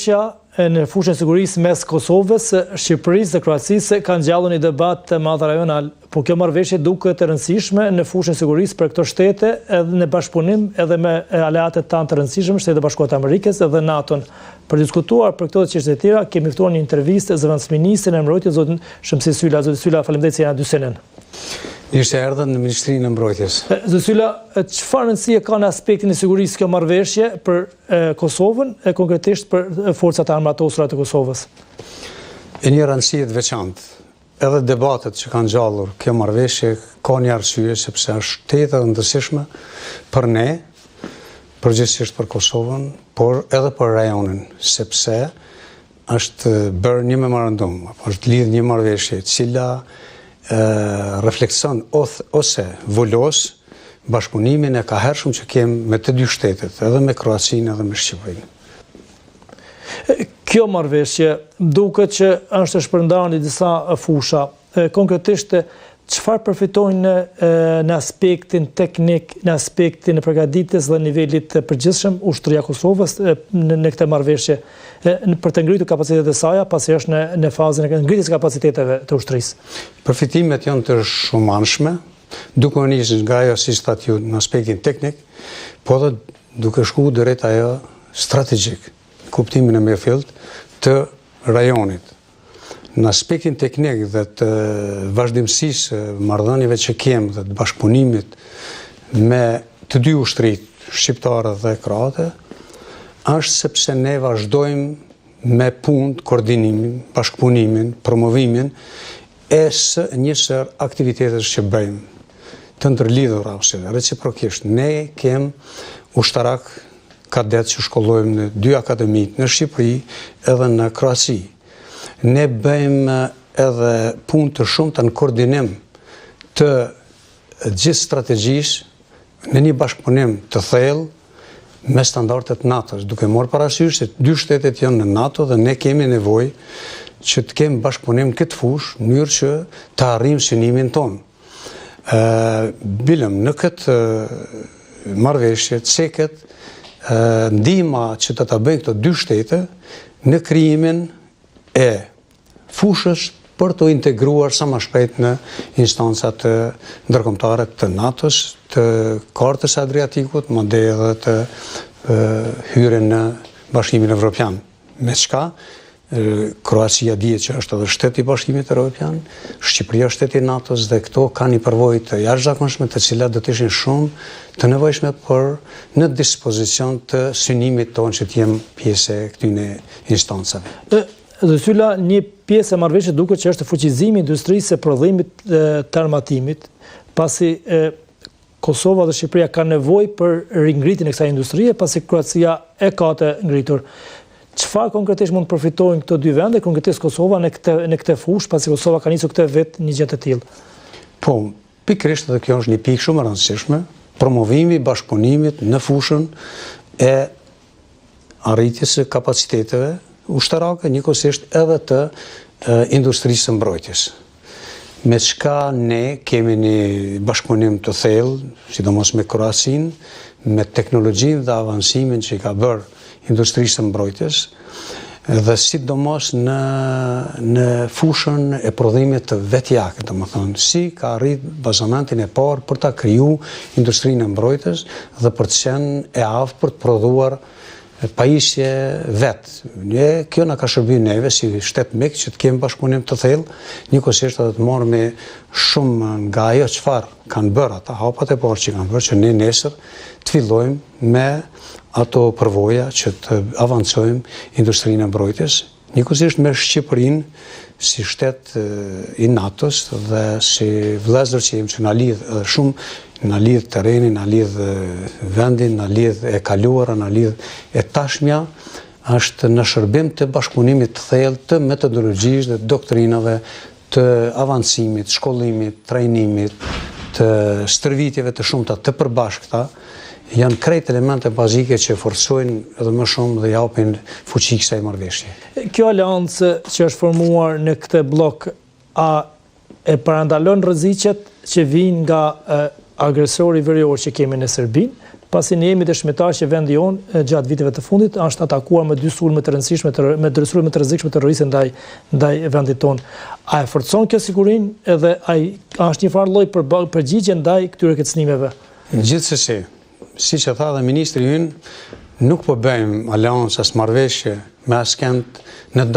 marrëveshja në fushën e sigurisë mes Kosovës, Shqipërisë dhe Kroacisë ka ngjallur një debat të madh rajonal, po kjo marrëveshje duket e rëndësishme në fushën e sigurisë për këto shtete edhe në bashkëpunim edhe me aleatët tanë të rëndësishëm, Shtetet e Bashkuara të Amerikës dhe NATO-n. Për diskutuar për këto çështje të tjera, kemi ftuar një intervistë zëvendësministrin e Mbrojtjes, zotin Shëmsi Sylla. Zoti Sylla, faleminderit se jeni dy senen. Mirë erdhën në Ministrinë e Mbrojtjes. Zoti Sylla, çfarë rëndësie ka në aspektin e sigurisë kjo marrëveshje për Kosovën e konkretisht për forcat e armatosura të Kosovës? E një rëndësie të veçantë. Edhe debatet që kanë gjallur kjo marrëveshje ka një arsye sepse është tetë e rëndësishme për ne, përgjithsisht për Kosovën, por edhe për rajonin, sepse është bërë një memorandum, është lidhë një marrëveshje, cila reflekson ose volos bashkëpunimin e kahershëm që kemë me të dy shtetet, edhe me Kroacinë edhe me Shqipërinë. Kjo marrëveshje duket që është shpërndarë në disa fusha. Konkretisht, çfarë përfitojnë në aspektin teknik, në aspektin e përgatitjes dhe nivelit të përgjithshëm ushtria Kosovës në këtë marrëveshje për të ngritur kapacitetet e saj, pasi është në fazën e ngritjes së kapaciteteve të ushtrisë? Përfitimet janë të shumanshme, duke nisur nga ajo si statut në aspektin teknik, po edhe duke shkuar drejt ajo strategjik, kuptimin e mirëfillt të rajonit. Në aspektin teknik dhe të vazhdimësisë marrëdhënieve që kemë dhe të bashkëpunimit me të dy ushtrit, shqiptare dhe kroate, është sepse ne vazhdojmë me punë, koordinimin, bashkëpunimin, promovimin e së njësër aktivitetet që bëjmë, të ndërlidhura ose reciprokisht. Ne kemë ushtarak kadet që shkollojmë në dy akademit në Shqipëri edhe në Kroaci. Ne bëjmë edhe punë të shumta në koordinim të gjithë strategjisë në një bashkëpunim të thellë me standardet NATO-s, duke marrë parasysh se dy shtetet janë në NATO dhe ne kemi nevojë që të kemi bashkëpunim në këtë fushë në mënyrë që të arrijmë synimin tonë. Bilëm në këtë marrëveshje ceket ndihma që të ta bëjnë këto dy shtete në krijimin e fushës për të integruar sa më shpejt në instancat ndërkombëtare të NATO-s, të Kartës së Adriatikut, madje edhe të hyrjen në Bashkimin Evropian. Me çka Kroacia dihet që është edhe shtet i Bashkimit Evropian, Shqipëria është shtet i NATO-s dhe këto kanë një përvojë të jashtëzakonshme të cilat do të ishin shumë të nevojshme për në dispozicion të synimit tonë që të jemi pjesë e këtyre instancave. Zoti Sylla, një pjesë e marrëveshjes duket që është fuqizimi i industrisë së prodhimit të armatimit, pasi Kosova dhe Shqipëria kanë nevojë për ringritjen e kësaj industrie, pasi Kroacia e ka të ngritur. Çfarë konkretisht mund të përfitojnë këto dy vende, konkretisht Kosova në këtë fushë, pasi Kosova ka nisur këtë vetë një gjë të tillë? Po, pikërisht edhe kjo është një pikë shumë e rëndësishme, promovimi i bashkëpunimit në fushën e arritjes së kapaciteteve ushtarake, njëkohësisht edhe të industrisë së mbrojtjes. Me çka ne kemi një bashkëpunim të thellë, sidomos me Kroacinë, me teknologjinë dhe avancimin që i ka bërë industrisë së mbrojtjes, dhe sidomos në fushën e prodhimit të vetjake, domethënë si ka arrit bazamentin e parë për ta kriju industrinë e mbrojtjes dhe për të qenë e aftë për të prodhuar pajisje vetë. Kjo na ka shërbyer neve si shtet mik që të kemi bashkëpunim të thellë, njëkohësisht edhe të marrëme shumë nga ajo çfarë kanë bërë ata hapat e parë që kanë bërë, që ne nesër të fillojmë me ato përvoja që të avancojmë industrinë e mbrojtjes, njëkohësisht me Shqipërinë si shtet i NATO-s dhe si vëllezër që jemi që na lidh edhe shumë, na lidh terrenin, na lidh vendin, na lidh e kaluara, na lidh e tashmja, është në shërbim të bashkëpunimit të thellë të metodologjisë dhe doktrinave të avancimit, shkollimit, trajnimit, të stërvitjeve të shumta të përbashkëta, janë krejt elemente bazike që forcojnë edhe më shumë dhe japin fuqi kësaj marrëveshje. Kjo aleancë që është formuar në këtë blok, a e parandalon rreziqet që vijnë nga agresori verior që kemi në Serbinë, pasi ne jemi dëshmitar që vendi jonë gjatë viteve të fundit është atakuar me dy sulme të rëndësishme, me sulme të rrezikshme terroriste ndaj vendit tonë. A e forcon kjo sigurinë edhe është një farë lloj përgjigje ndaj këtyre kërcënimeve? Gjithsesi, siç e tha dhe ministri ynë, nuk po bëjmë aleancë as marrëveshje me askënd në